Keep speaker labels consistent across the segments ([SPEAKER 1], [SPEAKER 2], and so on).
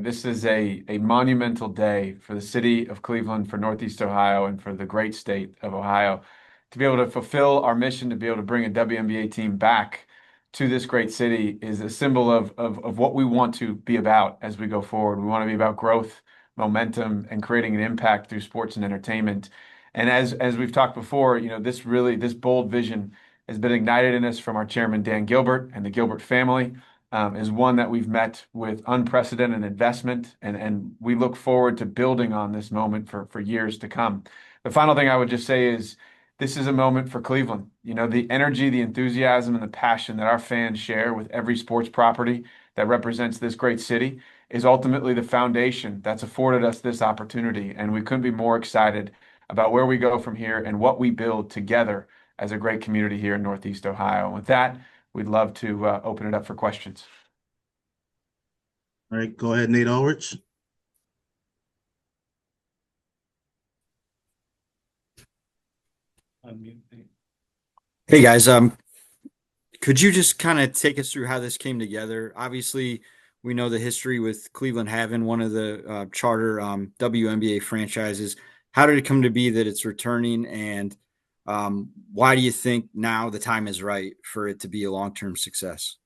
[SPEAKER 1] This is a monumental day for the city of Cleveland, for Northeast Ohio, and for the great state of Ohio to be able to fulfill our mission to be able to bring a WNBA team back to this great city is a symbol of what we want to be about as we go forward. We want to be about growth, momentum, and creating an impact through sports and entertainment. And as we've talked before, this bold vision has been ignited in us from our chairman, Dan Gilbert, and the Gilbert family is one that we've met with unprecedented investment, and we look forward to building on this moment for years to come. The final thing I would just say is this is a moment for Cleveland. The energy, the enthusiasm, and the passion that our fans share with every sports property that represents this great city is ultimately the foundation that's afforded us this opportunity. And we couldn't be more excited about where we go from here and what we build together as a great community here in Northeast Ohio. And with that, we'd love to open it up for questions.
[SPEAKER 2] All right, go ahead, Nate Ulrich.
[SPEAKER 3] Hey guys, could you just kind of take us through how this came together? Obviously, we know the history with Cleveland having one of the charter WNBA franchises. How did it come to be that it's returning, and why do you think now the time is right for it to be a long-term success?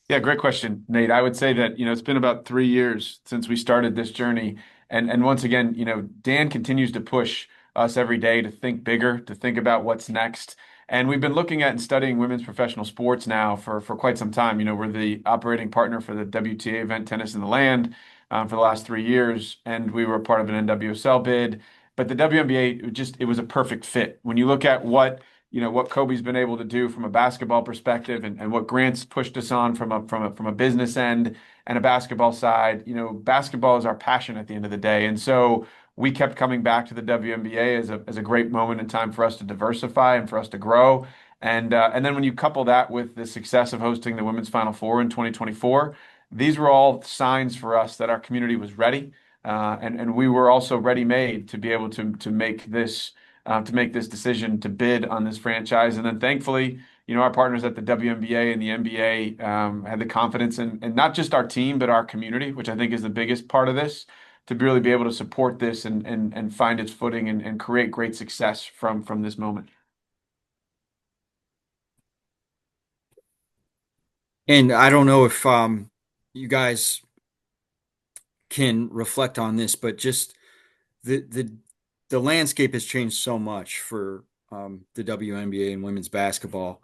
[SPEAKER 1] Yeah, great question, Nate. I would say that, it's been about 3 years since we started this journey. And once again, Dan continues to push us every day to think bigger, to think about what's next. And we've been looking at and studying women's professional sports now for quite some time. We're the operating partner for the WTA event Tennis in the Land for the last 3 years, and we were a part of an NWSL bid. But the WNBA, it was a perfect fit. When you look at what Koby's been able to do from a basketball perspective and what Grant's pushed us on from a business end and a basketball side, basketball is our passion at the end of the day. And so we kept coming back to the WNBA as a great moment in time for us to diversify and for us to grow. And then when you couple that with the success of hosting the Women's Final Four in 2024, these were all signs for us that our community was ready. And we were also ready-made to be able to make this decision to bid on this franchise. And then thankfully, our partners at the WNBA and the NBA had the confidence in not just our team, but our community, which I think is the biggest part of this, to really be able to support this and find its footing and create great success from this moment.
[SPEAKER 3] And I don't know if you guys can reflect on this, but just the landscape has changed so much for the WNBA and women's basketball.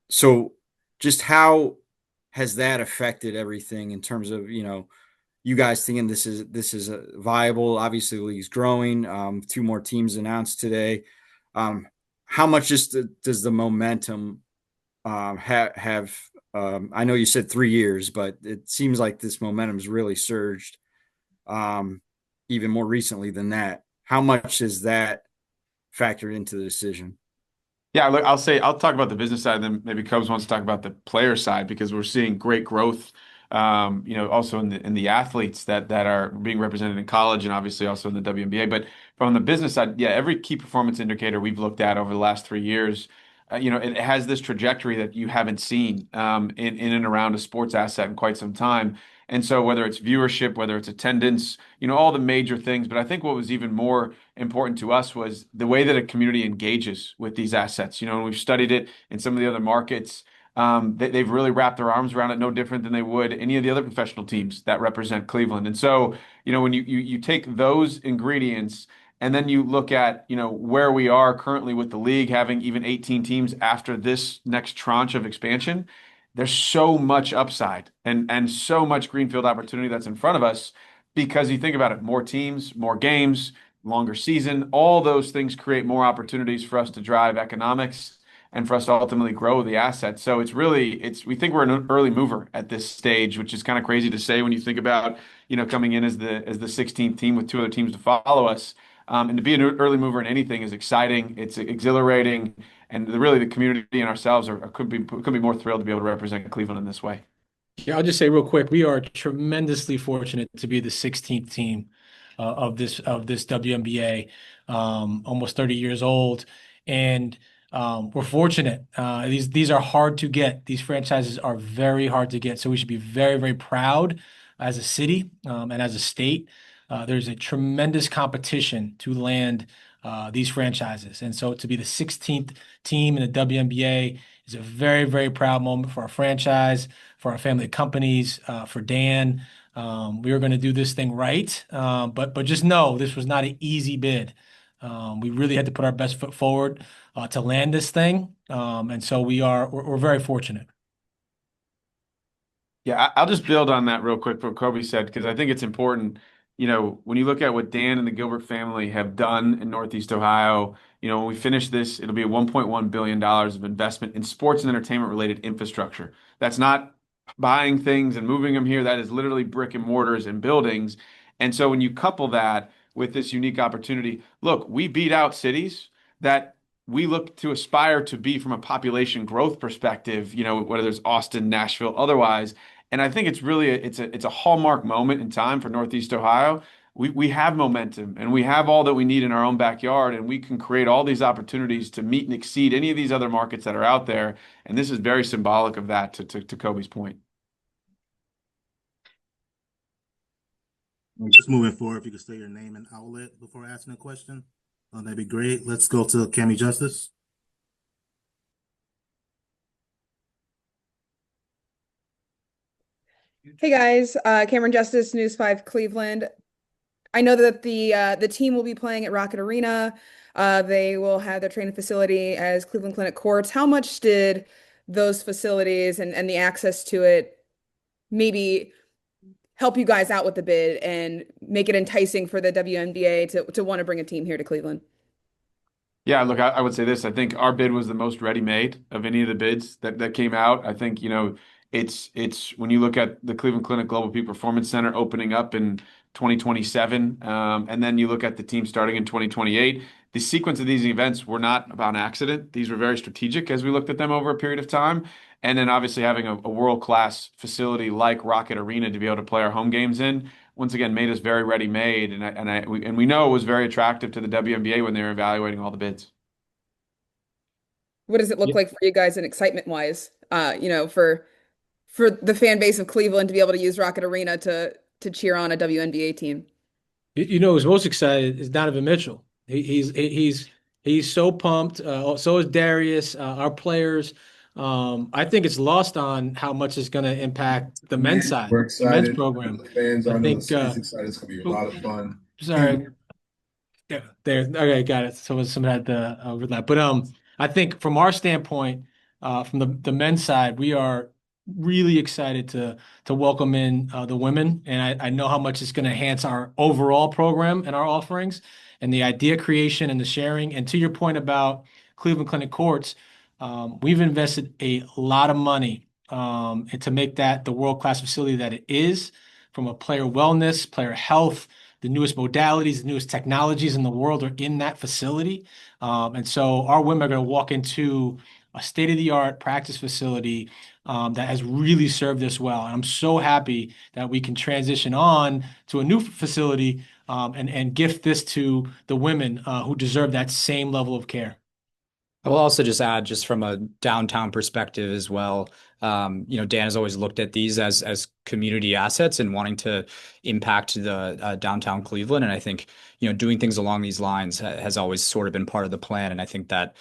[SPEAKER 3] So just how has that affected everything in terms of, you guys thinking this is viable? Obviously, the league's growing. 2 more teams announced today. How much does the momentum have? I know you said 3 years, but it seems like this momentum's really surged even more recently than that. How much is that factored into the decision?
[SPEAKER 1] Yeah, look, I'll talk about the business side, and then maybe Cubs wants to talk about the player side because we're seeing great growth, also in the athletes that are being represented in college and obviously also in the WNBA. But from the business side, yeah, every key performance indicator we've looked at over the last 3 years, it has this trajectory that you haven't seen in and around a sports asset in quite some time. And so whether it's viewership, whether it's attendance, all the major things. But I think what was even more important to us was the way that a community engages with these assets. And we've studied it in some of the other markets. They've really wrapped their arms around it, no different than they would any of the other professional teams that represent Cleveland. And so, when you take those ingredients and then you look at, where we are currently with the league having even 18 teams after this next tranche of expansion, there's so much upside and so much greenfield opportunity that's in front of us because you think about it, more teams, more games, longer season, all those things create more opportunities for us to drive economics and for us to ultimately grow the assets. So we think we're an early mover at this stage, which is kind of crazy to say when you think about, coming in as the 16th team with 2 other teams to follow us. And to be an early mover in anything is exciting. It's exhilarating. And really, the community and ourselves could be more thrilled to be able to represent Cleveland in this way.
[SPEAKER 4] Yeah, I'll just say real quick, we are tremendously fortunate to be the 16th team of this WNBA, almost 30 years old, and we're fortunate. These are hard to get. These franchises are very hard to get, so we should be very, very proud as a city and as a state. There's a tremendous competition to land these franchises. And so to be the 16th team in the WNBA is a very, very proud moment for our franchise, for our family of companies, for Dan. We are going to do this thing right. But just know this was not an easy bid. We really had to put our best foot forward to land this thing. And so we're very fortunate.
[SPEAKER 1] Yeah, I'll just build on that real quick for what Kobe said, because I think it's important. When you look at what Dan and the Gilbert family have done in Northeast Ohio, when we finish this, it'll be $1.1 billion of investment in sports and entertainment related infrastructure. That's not buying things and moving them here. That is literally brick and mortars and buildings. And so when you couple that with this unique opportunity, look, we beat out cities that we look to aspire to be from a population growth perspective, whether it's Austin, Nashville, otherwise. And I think it's a hallmark moment in time for Northeast Ohio. We have momentum and we have all that we need in our own backyard, and we can create all these opportunities to meet and exceed any of these other markets that are out there. And this is very symbolic of that, to Kobe's point.
[SPEAKER 2] Just moving forward, if you could state your name and outlet before asking a question, that'd be great. Let's go to Cami Justice.
[SPEAKER 5] Hey guys, Cameron Justice, News 5 Cleveland. I know that the team will be playing at Rocket Arena. They will have their training facility as Cleveland Clinic Courts. How much did those facilities and the access to it maybe help you guys out with the bid and make it enticing for the WNBA to want to bring a team here to Cleveland?
[SPEAKER 1] Yeah, look, I would say this. I think our bid was the most ready-made of any of the bids that came out. I think, it's when you look at the Cleveland Clinic Global Peak Performance Center opening up in 2027, and then you look at the team starting in 2028, the sequence of these events were not about accident. These were very strategic as we looked at them over a period of time. And then obviously having a world-class facility like Rocket Arena to be able to play our home games in, once again, made us very ready-made. And we know it was very attractive to the WNBA when they were evaluating all the bids.
[SPEAKER 5] What does it look like for you guys in excitement wise? For the fan base of Cleveland to be able to use Rocket Arena to cheer on a WNBA team.
[SPEAKER 4] Who's most excited is Donovan Mitchell. He's so pumped. So is Darius, our players. I think it's lost on how much it's going to impact the men's side,
[SPEAKER 6] We're
[SPEAKER 4] the men's
[SPEAKER 6] excited.
[SPEAKER 4] program.
[SPEAKER 6] The fans, I
[SPEAKER 4] I
[SPEAKER 6] know
[SPEAKER 4] think,
[SPEAKER 6] the city's excited. It's going to be a lot of fun.
[SPEAKER 4] Sorry. Yeah, there. Okay, got it. So someone had the overlap, but I think from our standpoint, from the men's side, we are really excited to welcome in the women, and I know how much it's going to enhance our overall program and our offerings, and the idea creation and the sharing. And to your point about Cleveland Clinic Courts, we've invested a lot of money and to make that the world-class facility that it is, from a player wellness, player health. The newest modalities, the newest technologies in the world are in that facility. And so our women are going to walk into a state-of-the-art practice facility that has really served us well. And I'm so happy that we can transition on to a new facility and gift this to the women who deserve that same level of care.
[SPEAKER 7] I will also just add, just from a downtown perspective as well, Dan has always looked at these as community assets and wanting to impact the downtown Cleveland. And I think, doing things along these lines has always sort of been part of the plan. And I think that,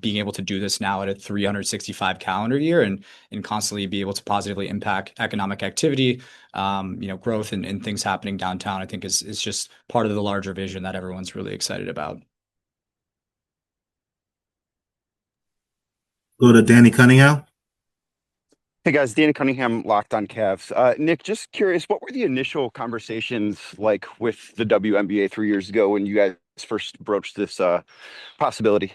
[SPEAKER 7] being able to do this now at a 365 calendar year and constantly be able to positively impact economic activity, growth and things happening downtown, I think is just part of the larger vision that everyone's really excited about.
[SPEAKER 2] Go to Danny Cunningham.
[SPEAKER 8] Hey guys, Danny Cunningham, Locked on Cavs. Nick, just curious, what were the initial conversations like with the WNBA 3 years ago when you guys first broached this possibility?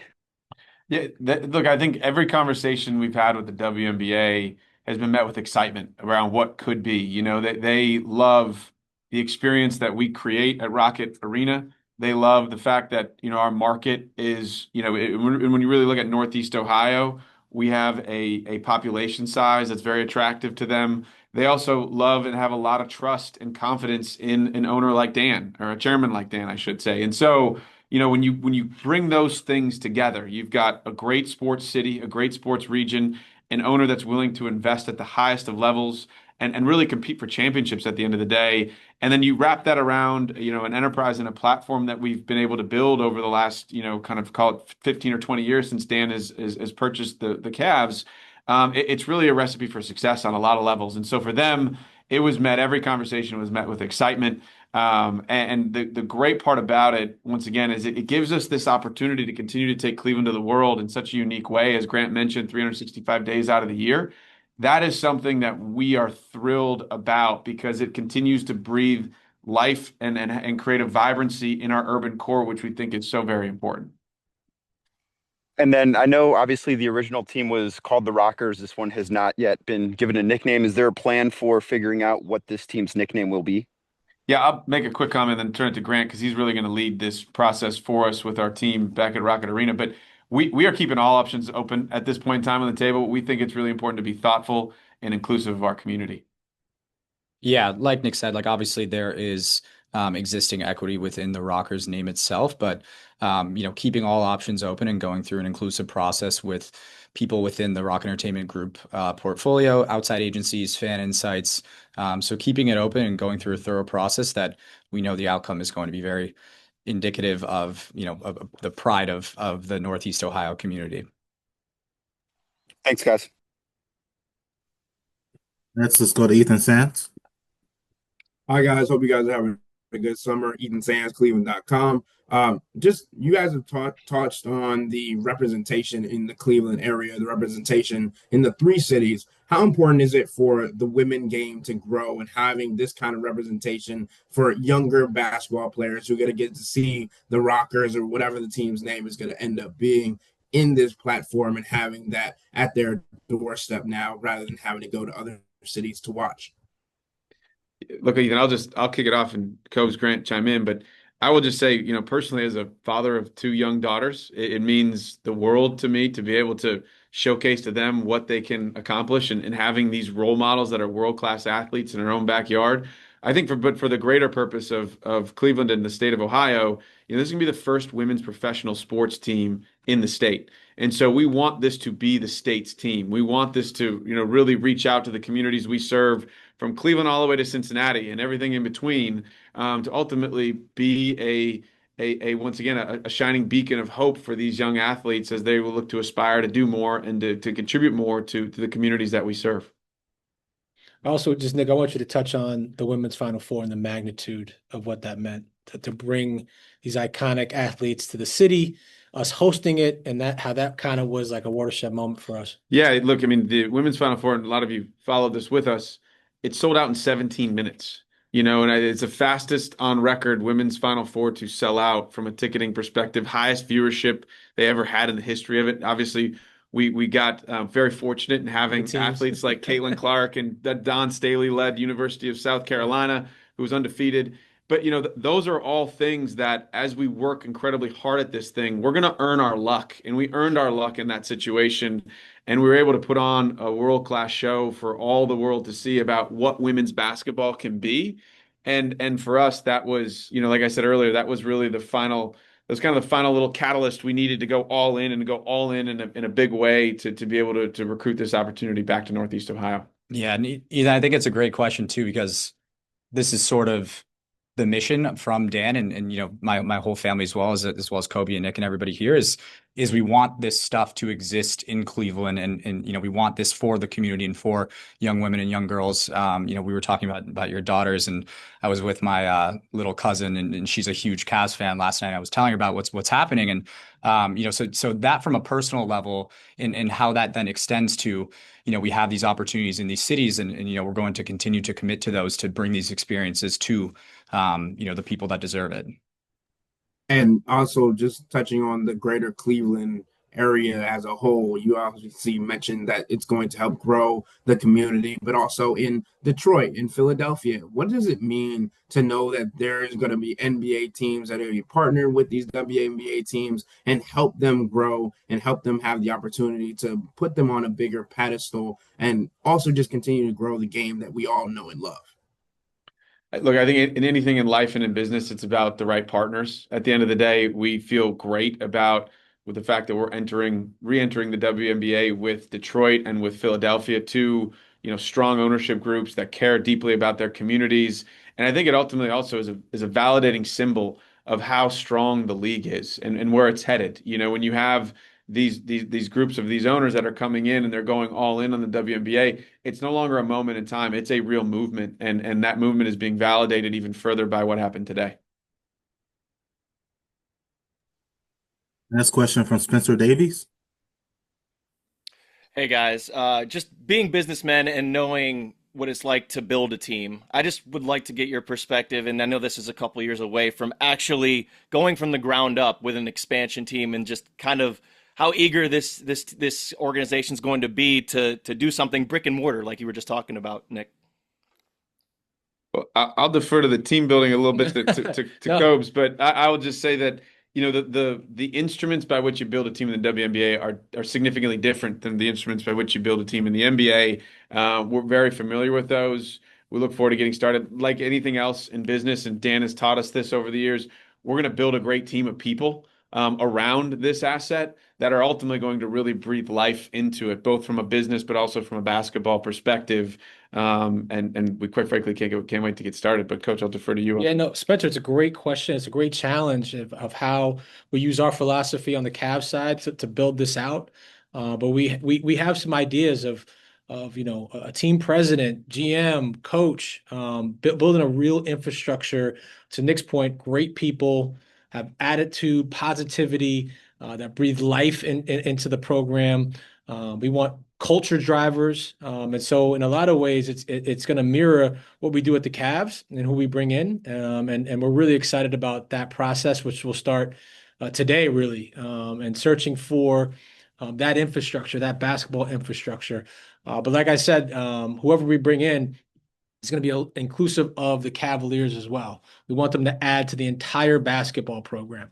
[SPEAKER 1] Yeah, look, I think every conversation we've had with the WNBA has been met with excitement around what could be. They love the experience that we create at Rocket Arena. They love the fact that, our market is, when you really look at Northeast Ohio, we have a population size that's very attractive to them. They also love and have a lot of trust and confidence in an owner like Dan, or a chairman like Dan, I should say. And so, when you bring those things together, you've got a great sports city, a great sports region, an owner that's willing to invest at the highest of levels, and really compete for championships at the end of the day. And then you wrap that around, an enterprise and a platform that we've been able to build over the last, kind of call it 15 or 20 years since Dan has purchased the Cavs. It's really a recipe for success on a lot of levels. And so for them, every conversation was met with excitement. And the great part about it, once again, is it gives us this opportunity to continue to take Cleveland to the world in such a unique way. As Grant mentioned, 365 days out of the year. That is something that we are thrilled about because it continues to breathe life and create a vibrancy in our urban core, which we think is so very important.
[SPEAKER 8] And then I know obviously the original team was called the Rockers. This one has not yet been given a nickname. Is there a plan for figuring out what this team's nickname will be?
[SPEAKER 1] Yeah, I'll make a quick comment and then turn it to Grant because he's really going to lead this process for us with our team back at Rocket Arena. But we are keeping all options open at this point in time on the table. We think it's really important to be thoughtful and inclusive of our community.
[SPEAKER 7] Yeah, like Nick said, like obviously there is existing equity within the Rockers name itself, but keeping all options open and going through an inclusive process with people within the Rock Entertainment Group portfolio, outside agencies, fan insights. So keeping it open and going through a thorough process that we know the outcome is going to be very indicative of, of the pride of the Northeast Ohio community.
[SPEAKER 8] Thanks, guys.
[SPEAKER 2] Let's go to Ethan Sands.
[SPEAKER 9] Hi guys, hope you guys are having a good summer. Ethan Sands, Cleveland.com. Just you guys have touched on the representation in the Cleveland area, the representation in the three cities. How important is it for the women game to grow and having this kind of representation for younger basketball players who are going to get to see the Rockers or whatever the team's name is going to end up being in this platform and having that at their doorstep now rather than having to go to other cities to watch?
[SPEAKER 1] Look, Ethan, I'll kick it off and Cobes Grant chime in, but I will just say, personally, as a father of two young daughters, it means the world to me to be able to showcase to them what they can accomplish and having these role models that are world-class athletes in our own backyard. I think for the greater purpose of Cleveland and the state of Ohio, this is gonna be the first women's professional sports team in the state. And so we want this to be the state's team. We want this to, really reach out to the communities we serve from Cleveland all the way to Cincinnati and everything in between, to ultimately be once again a shining beacon of hope for these young athletes as they will look to aspire to do more and to contribute more to the communities that we serve.
[SPEAKER 4] Also, just Nick, I want you to touch on the women's Final Four and the magnitude of what that meant to bring these iconic athletes to the city, us hosting it, and how that kind of was like a watershed moment for us.
[SPEAKER 1] Yeah, look, I mean, the women's Final Four, and a lot of you followed this with us, it sold out in 17 minutes. And it's the fastest on record women's Final Four to sell out from a ticketing perspective, highest viewership they ever had in the history of it. Obviously, we got very fortunate in having athletes like Caitlin Clark and the Don Staley-led University of South Carolina, who was undefeated. But those are all things that, as we work incredibly hard at this thing, we're going to earn our luck, and we earned our luck in that situation. And we were able to put on a world-class show for all the world to see about what women's basketball can be. And for us, that was, like I said earlier, that was really kind of the final little catalyst we needed to go all in and go all in a big way to be able to recruit this opportunity back to Northeast Ohio.
[SPEAKER 7] Yeah, and Ethan, I think it's a great question too, because this is sort of the mission from Dan and my whole family as well as Koby and Nick and everybody here is we want this stuff to exist in Cleveland and we want this for the community and for young women and young girls. We were talking about your daughters, and I was with my little cousin and she's a huge Cavs fan last night. I was telling her about what's happening, and so that from a personal level and how that then extends to we have these opportunities in these cities and we're going to continue to commit to those to bring these experiences to the people that deserve it.
[SPEAKER 9] And also just touching on the greater Cleveland area as a whole, you obviously mentioned that it's going to help grow the community, but also in Detroit, in Philadelphia. What does it mean to know that there is going to be NBA teams that are going to be partnered with these WNBA teams and help them grow and help them have the opportunity to put them on a bigger pedestal and also just continue to grow the game that we all know and love?
[SPEAKER 1] Look, I think in anything in life and in business, it's about the right partners. At the end of the day, we feel great about with the fact that we're re-entering the WNBA with Detroit and with Philadelphia, two strong ownership groups that care deeply about their communities. And I think it ultimately also is a validating symbol of how strong the league is and where it's headed. When you have these groups of these owners that are coming in and they're going all in on the WNBA, it's no longer a moment in time. It's a real movement, and that movement is being validated even further by what happened today.
[SPEAKER 2] Next question from Spencer Davies.
[SPEAKER 10] Hey guys, just being businessmen and knowing what it's like to build a team, I just would like to get your perspective, and I know this is a couple years away from actually going from the ground up with an expansion team, and just kind of how eager this organization is going to be to do something brick and mortar, like you were just talking about, Nic.
[SPEAKER 1] Well, I'll defer to the team building a little bit to
[SPEAKER 4] No.
[SPEAKER 1] Cobes, but I will just say that the instruments by which you build a team in the WNBA are significantly different than the instruments by which you build a team in the NBA. We're very familiar with those. We look forward to getting started. Like anything else in business, and Dan has taught us this over the years, we're going to build a great team of people around this asset that are ultimately going to really breathe life into it, both from a business but also from a basketball perspective. And we quite frankly can't wait to get started. But Coach, I'll defer to you.
[SPEAKER 4] Yeah, no, Spencer, it's a great question. It's a great challenge of how we use our philosophy on the Cavs side to build this out. But we have some ideas of a team president, GM, coach, building a real infrastructure. To Nick's point, great people have attitude, positivity that breathe life into the program. We want culture drivers, and so in a lot of ways, it's going to mirror what we do at the Cavs and who we bring in, and we're really excited about that process, which will start today, really, and searching for that infrastructure, that basketball infrastructure. But like I said, whoever we bring in is going to be inclusive of the Cavaliers as well. We want them to add to the entire basketball program.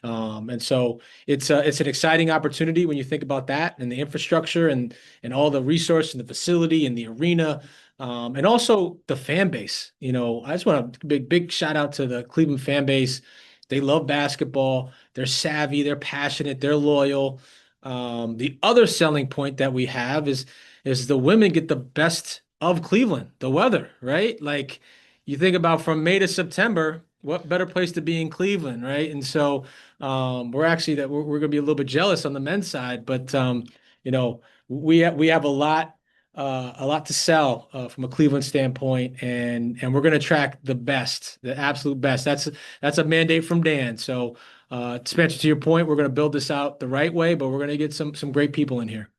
[SPEAKER 4] And so it's an exciting opportunity when you think about that and the infrastructure and all the resources and the facility and the arena, and also the fan base. I just want a big shout out to the Cleveland fan base. They love basketball. They're savvy. They're passionate. They're loyal. The other selling point that we have is the women get the best of Cleveland, the weather, right? Like you think about from May to September, what better place to be in Cleveland, right? And so we're going to be a little bit jealous on the men's side, but we have a lot to sell from a Cleveland standpoint, and we're going to attract the best, the absolute best. That's a mandate from Dan. So Spencer, to your point, we're going to build this out the right way, but we're going to get some great people in here.